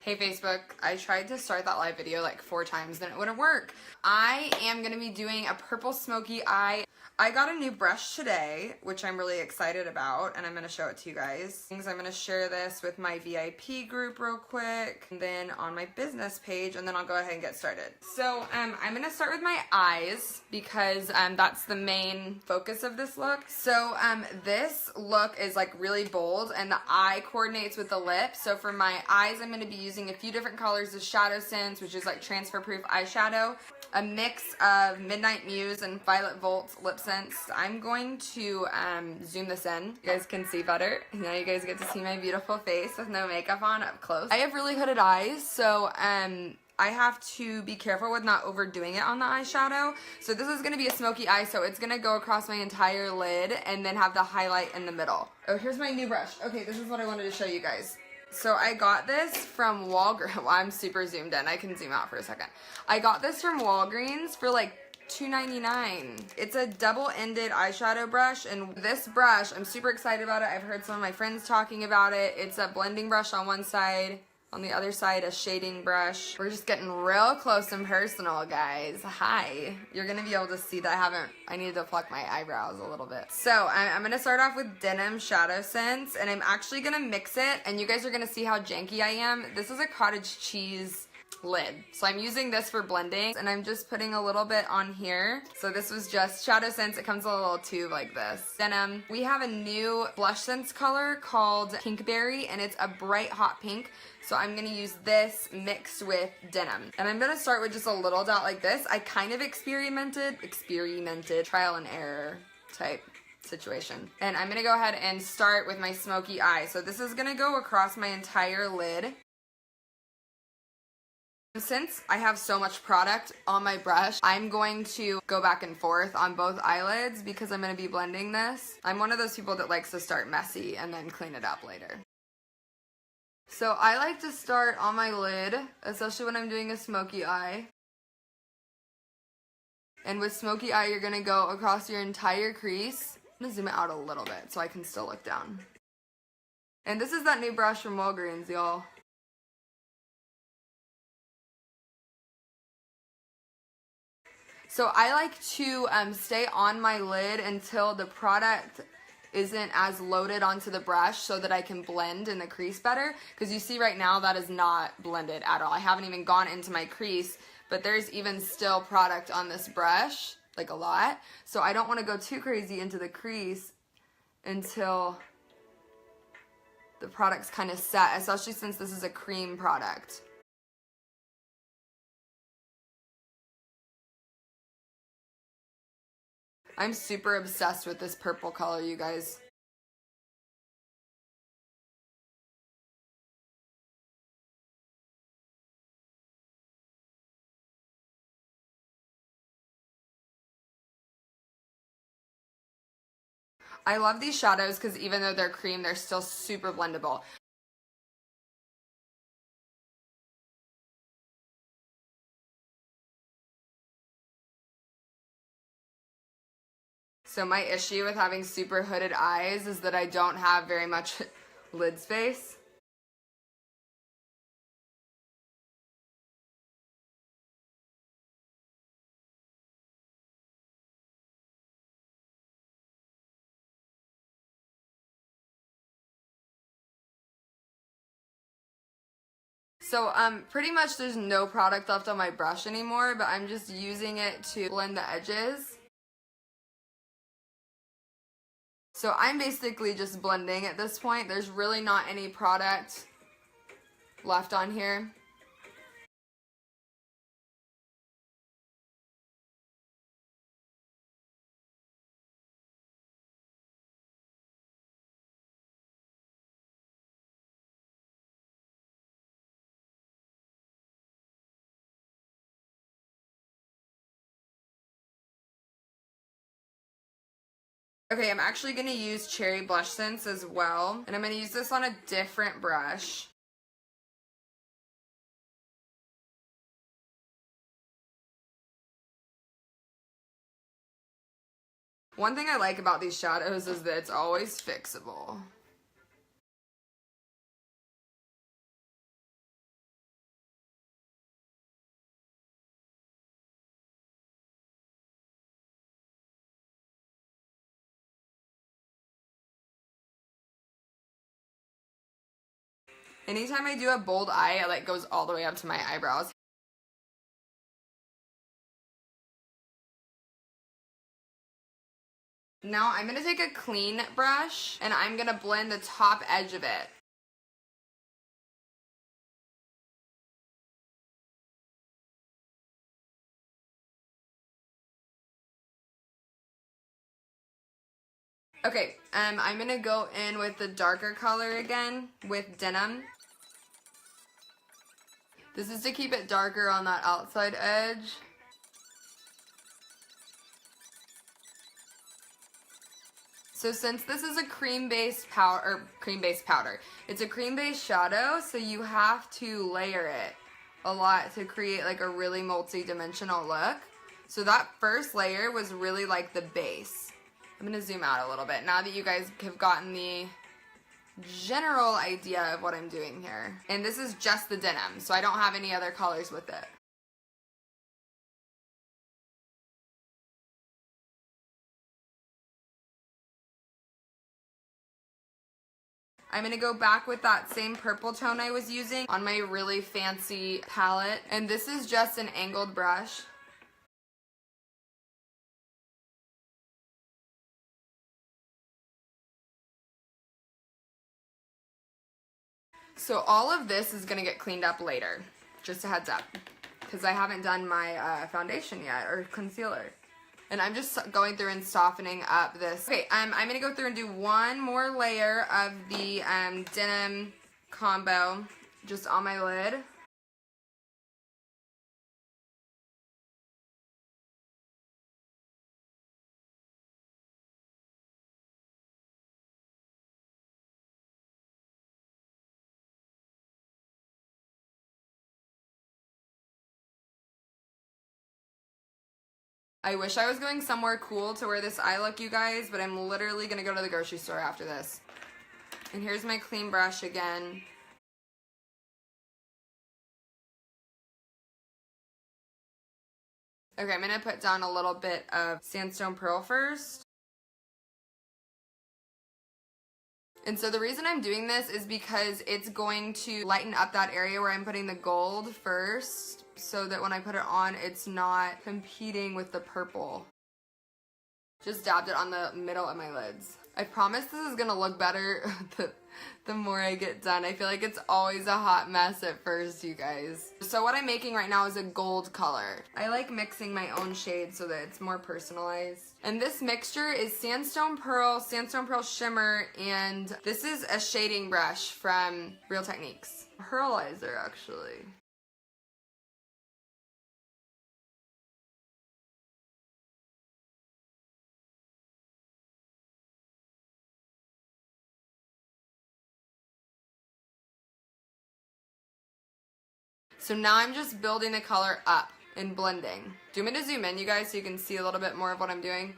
Hey Facebook, I tried to start that live video like 4 times and it wouldn't work. I am going to be doing a purple smoky eye. I got a new brush today, which I'm really excited about, and I'm going to show it to you guys. I'm going to share this with my VIP group real quick, and then on my business page, and then I'll go ahead and get started. So I'm going to start with my eyes because that's the main focus of this look. So this look is like really bold, and the eye coordinates with the lip. So for my eyes, I'm going to be using a few different colors of ShadowSense, which is like transfer proof eyeshadow, a mix of Midnight Muse and Violet Volt's LipSense. I'm going to zoom this in. You guys can see better. Now you guys get to see my beautiful face with no makeup on up close. I have really hooded eyes, so I have to be careful with not overdoing it on the eyeshadow. So this is going to be a smoky eye, so it's going to go across my entire lid and then have the highlight in the middle. Oh, here's my new brush. Okay, this is what I wanted to show you guys. So I got this from Walgreens. Well, I'm super zoomed in. I can zoom out for a second. I got this from Walgreens for like $2.99. It's a double-ended eyeshadow brush, and this brush, I'm super excited about it. I've heard some of my friends talking about it. It's a blending brush on one side. On the other side, a shading brush. We're just getting real close and personal, guys. Hi. You're gonna be able to see that I needed to pluck my eyebrows a little bit. So I'm gonna start off with Denim ShadowSense, and I'm actually gonna mix it, and you guys are gonna see how janky I am. This is a cottage cheese lid. So I'm using this for blending, and I'm just putting a little bit on here. So this was just ShadowSense. It comes in a little tube like this. Then we have a new BlushSense color called Pinkberry, and it's a bright hot pink. So I'm going to use this mixed with Denim. And I'm going to start with just a little dot like this. I kind of experimented, trial and error type situation. And I'm going to go ahead and start with my smoky eye. So this is going to go across my entire lid. Since I have so much product on my brush, I'm going to go back and forth on both eyelids because I'm going to be blending this. I'm one of those people that likes to start messy and then clean it up later. So I like to start on my lid, especially when I'm doing a smoky eye. And with smoky eye, you're going to go across your entire crease. I'm going to zoom it out a little bit so I can still look down. And this is that new brush from Walgreens, y'all. So I like to stay on my lid until the product isn't as loaded onto the brush so that I can blend in the crease better. Because you see right now that is not blended at all. I haven't even gone into my crease, but there's even still product on this brush, like a lot. So I don't want to go too crazy into the crease until the product's kind of set, especially since this is a cream product. I'm super obsessed with this purple color, you guys. I love these shadows because even though they're cream, they're still super blendable. So my issue with having super hooded eyes is that I don't have very much lid space. So pretty much there's no product left on my brush anymore, but I'm just using it to blend the edges. So I'm basically just blending at this point. There's really not any product left on here. Okay, I'm actually going to use Cherry BlushSense as well, and I'm going to use this on a different brush. One thing I like about these shadows is that it's always fixable. Anytime I do a bold eye, it like goes all the way up to my eyebrows. Now I'm going to take a clean brush and I'm going to blend the top edge of it. Okay, I'm going to go in with the darker color again with Denim. This is to keep it darker on that outside edge. So since this is a cream-based powder, it's a cream-based shadow, so you have to layer it a lot to create like a really multi-dimensional look. So that first layer was really like the base. I'm going to zoom out a little bit now that you guys have gotten the general idea of what I'm doing here. And this is just the denim, so I don't have any other colors with it. I'm going to go back with that same purple tone I was using on my really fancy palette. And this is just an angled brush. So all of this is going to get cleaned up later. Just a heads up. Because I haven't done my foundation yet, or concealer. And I'm just going through and softening up this. Okay, I'm going to go through and do one more layer of the denim combo just on my lid. I wish I was going somewhere cool to wear this eye look, you guys, but I'm literally going to go to the grocery store after this. And here's my clean brush again. Okay, I'm going to put down a little bit of Sandstone Pearl first. And so the reason I'm doing this is because it's going to lighten up that area where I'm putting the gold first, so that when I put it on, it's not competing with the purple. Just dabbed it on the middle of my lids. I promise this is gonna look better the more I get done. I feel like it's always a hot mess at first, you guys. So what I'm making right now is a gold color. I like mixing my own shades so that it's more personalized. And this mixture is Sandstone Pearl Shimmer, and this is a shading brush from Real Techniques. Pearlizer, actually. So now I'm just building the color up and blending. Do you want me to zoom in, you guys, so you can see a little bit more of what I'm doing?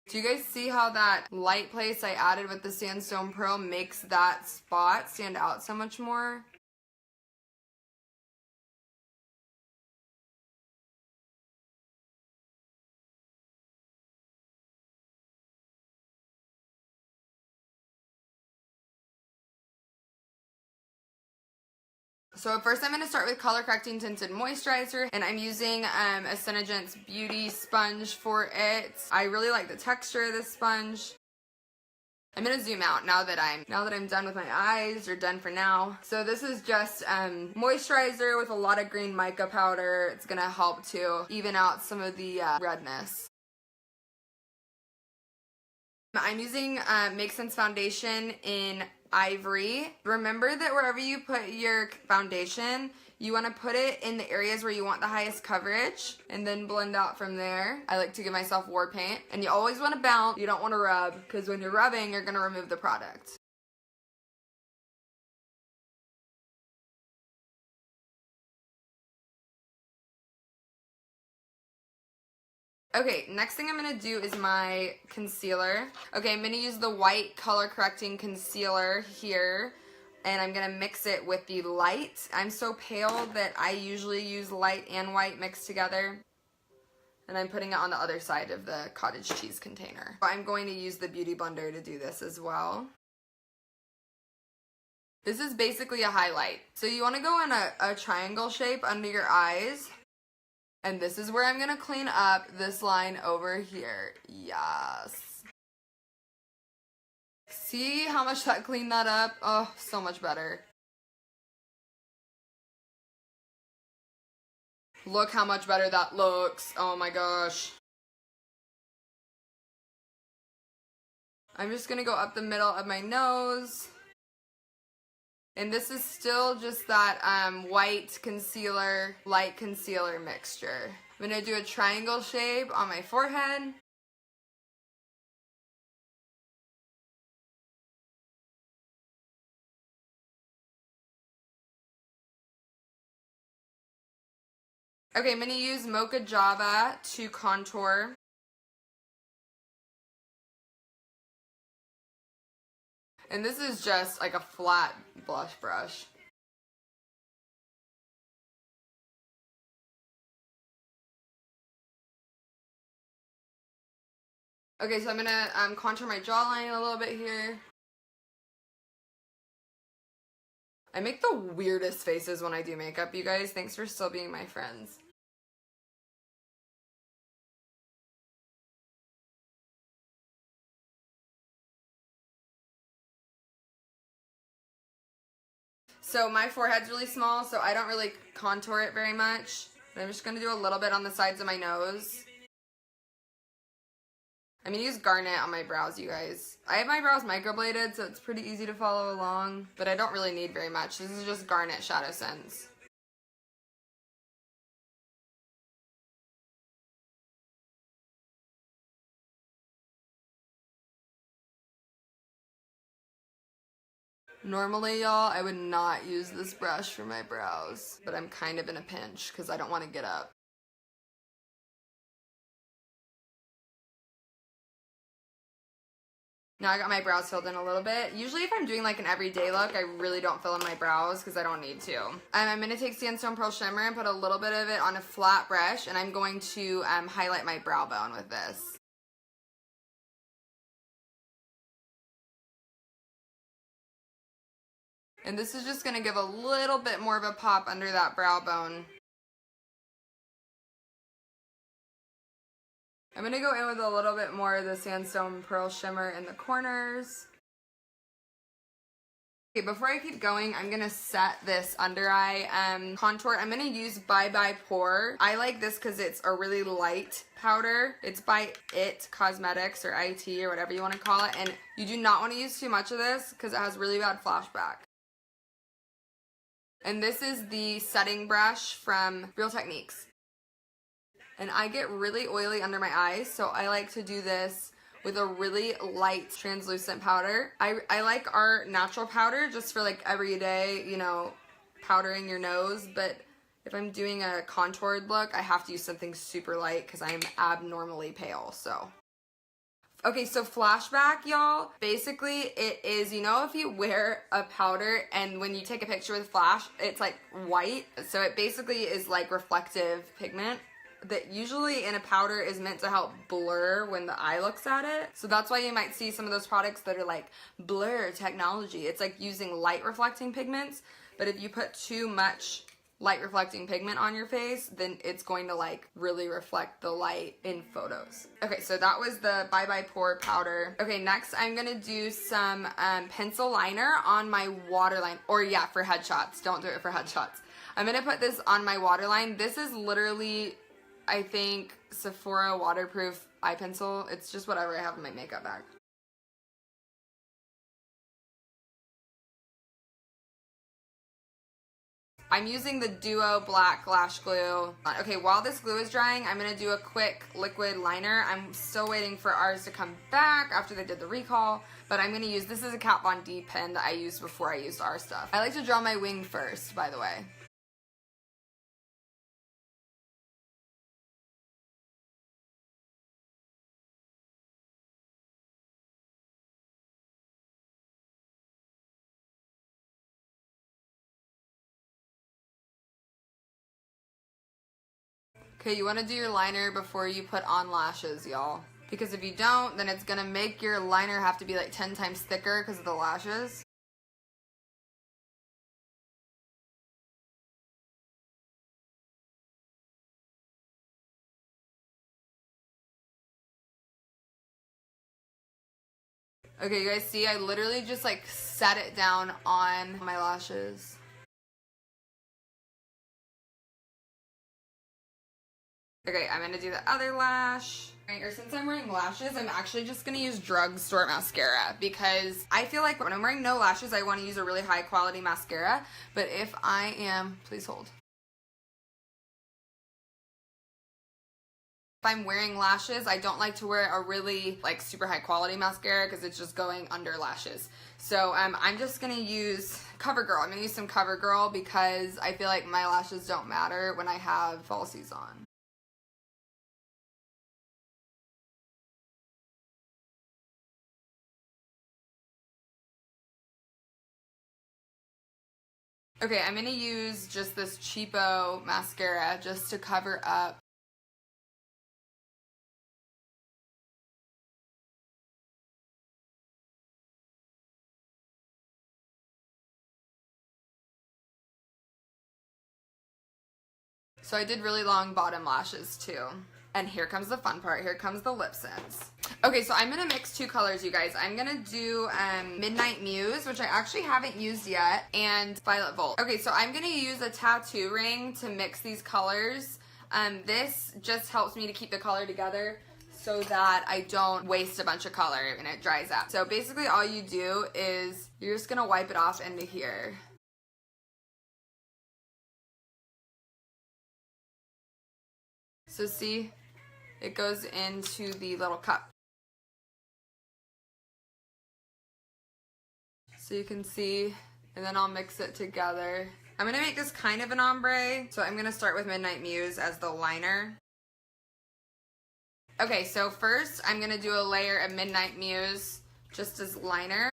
Do you guys see how that light place I added with the Sandstone Pearl makes that spot stand out so much more? So first I'm going to start with color correcting tinted moisturizer, and I'm using a SeneGence beauty sponge for it. I really like the texture of this sponge. I'm going to zoom out now that I'm done with my eyes, or done for now. So this is just moisturizer with a lot of green mica powder. It's going to help to even out some of the redness. I'm using MakeSense foundation in Ivory. Remember that wherever you put your foundation, you want to put it in the areas where you want the highest coverage, and then blend out from there. I like to give myself war paint. And you always want to bounce. You don't want to rub, because when you're rubbing, you're going to remove the product. Okay, next thing I'm going to do is my concealer. Okay, I'm going to use the white color correcting concealer here, and I'm going to mix it with the light. I'm so pale that I usually use light and white mixed together. And I'm putting it on the other side of the cottage cheese container. I'm going to use the Beauty Blender to do this as well. This is basically a highlight. So you want to go in a triangle shape under your eyes. And this is where I'm going to clean up this line over here. Yes. See how much that cleaned that up? Oh, so much better. Look how much better that looks. Oh my gosh. I'm just going to go up the middle of my nose. And this is still just that white concealer, light concealer mixture. I'm going to do a triangle shape on my forehead. Okay, I'm going to use Moca Java to contour. And this is just like a flat blush brush. Okay, so I'm going to contour my jawline a little bit here. I make the weirdest faces when I do makeup, you guys. Thanks for still being my friends. So my forehead's really small, so I don't really contour it very much. But I'm just going to do a little bit on the sides of my nose. I'm going to use Garnet on my brows, you guys. I have my brows microbladed, so it's pretty easy to follow along. But I don't really need very much. This is just Garnet ShadowSense. Normally, y'all, I would not use this brush for my brows. But I'm kind of in a pinch because I don't want to get up. Now I got my brows filled in a little bit. Usually if I'm doing like an everyday look, I really don't fill in my brows because I don't need to. I'm going to take Sandstone Pearl Shimmer and put a little bit of it on a flat brush, and I'm going to highlight my brow bone with this. And this is just going to give a little bit more of a pop under that brow bone. I'm going to go in with a little bit more of the Sandstone Pearl Shimmer in the corners. Okay, before I keep going, I'm going to set this under eye contour. I'm going to use Bye Bye Pore. I like this because it's a really light powder. It's by IT Cosmetics or IT or whatever you want to call it. And you do not want to use too much of this because it has really bad flashback. And this is the setting brush from Real Techniques. And I get really oily under my eyes, so I like to do this with a really light translucent powder. I like our natural powder just for like everyday, you know, powdering your nose, but if I'm doing a contoured look, I have to use something super light because I'm abnormally pale, so. Okay, so flashback, y'all, basically it is, you know, if you wear a powder and when you take a picture with flash, it's like white, so it basically is like reflective pigment that usually in a powder is meant to help blur when the eye looks at it. So that's why you might see some of those products that are like blur technology. It's like using light reflecting pigments, but if you put too much light reflecting pigment on your face, then it's going to like really reflect the light in photos. Okay, so that was the Bye Bye Pore powder. Okay, next I'm gonna do some pencil liner on my waterline, or yeah, for headshots. Don't do it for headshots. I'm gonna put this on my waterline. This is literally, I think, Sephora waterproof eye pencil. It's just whatever I have in my makeup bag. I'm using the Duo Black Lash Glue. Okay, while this glue is drying, I'm gonna do a quick liquid liner. I'm still waiting for ours to come back after they did the recall, but I'm gonna use, this is a Kat Von D pen that I used before I used our stuff. I like to draw my wing first, by the way. Okay, you want to do your liner before you put on lashes, y'all. Because if you don't, then it's going to make your liner have to be like 10 times thicker because of the lashes. Okay, you guys see, I literally just like set it down on my lashes. Okay, I'm gonna do the other lash. Alright, or since I'm wearing lashes, I'm actually just gonna use drugstore mascara because I feel like when I'm wearing no lashes, I want to use a really high quality mascara. But if I am, please hold. If I'm wearing lashes, I don't like to wear a really like super high quality mascara because it's just going under lashes. So I'm just gonna use CoverGirl. I'm gonna use some CoverGirl because I feel like my lashes don't matter when I have falsies on. Okay, I'm gonna use just this cheapo mascara just to cover up. So I did really long bottom lashes too. And here comes the fun part. Here comes the LipSense. Okay, so I'm going to mix two colors, you guys. I'm going to do Midnight Muse, which I actually haven't used yet, and Violet Volt. Okay, so I'm going to use a tattoo ring to mix these colors. This just helps me to keep the color together so that I don't waste a bunch of color and it dries out. So basically all you do is you're just going to wipe it off into here. So see, it goes into the little cup. So you can see, and then I'll mix it together. I'm going to make this kind of an ombre, so I'm going to start with Midnight Muse as the liner. Okay, so first I'm going to do a layer of Midnight Muse just as liner.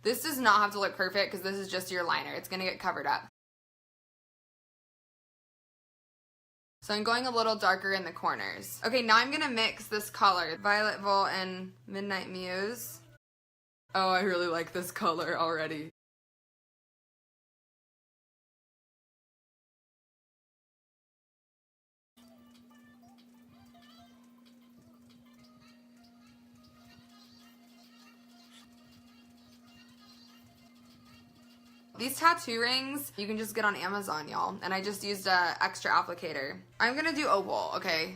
This does not have to look perfect because this is just your liner. It's going to get covered up. So I'm going a little darker in the corners. Okay, now I'm going to mix this color, Violet Volt and Midnight Muse. Oh, I really like this color already. These tattoo rings, you can just get on Amazon, y'all. And I just used a extra applicator. I'm gonna do Opal, okay?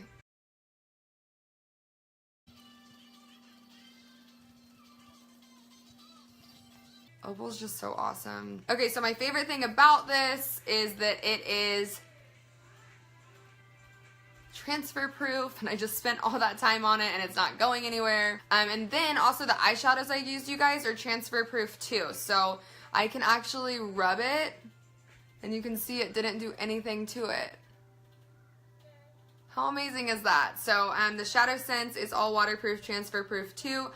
Opal's just so awesome. Okay, so my favorite thing about this is that it is transfer proof, and I just spent all that time on it and it's not going anywhere. And then also the eyeshadows I used, you guys, are transfer proof too. So I can actually rub it and you can see it didn't do anything to it. How amazing is that? So the SHADOWSENSE is all waterproof, transfer proof too.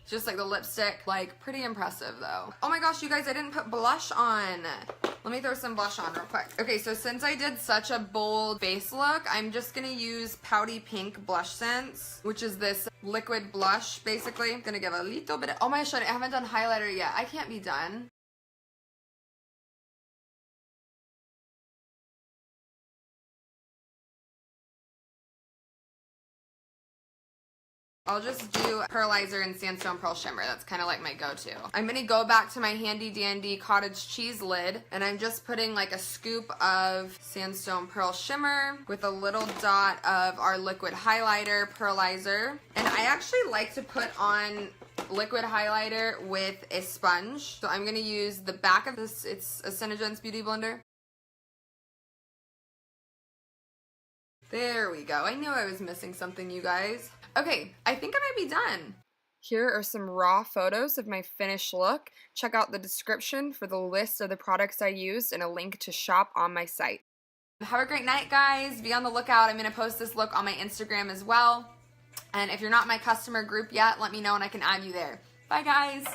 Just like the lipstick, like pretty impressive though. Oh my gosh, you guys, I didn't put blush on. Let me throw some blush on real quick. Okay, so since I did such a bold face look, I'm just gonna use Pouty Pink BlushSense, which is this liquid blush, basically. I'm gonna give a little bit of, oh my gosh, I haven't done highlighter yet. I can't be done. I'll just do Pearlizer and Sandstone Pearl Shimmer. That's kind of like my go-to. I'm going to go back to my handy dandy cottage cheese lid, and I'm just putting like a scoop of Sandstone Pearl Shimmer with a little dot of our liquid highlighter, Pearlizer. And I actually like to put on liquid highlighter with a sponge. So I'm going to use the back of this. It's a SeneGence Beauty Blender. There we go. I knew I was missing something, you guys. Okay, I think I might be done. Here are some raw photos of my finished look. Check out the description for the list of the products I used and a link to shop on my site. Have a great night, guys. Be on the lookout. I'm going to post this look on my Instagram as well. And if you're not in my customer group yet, let me know and I can add you there. Bye, guys.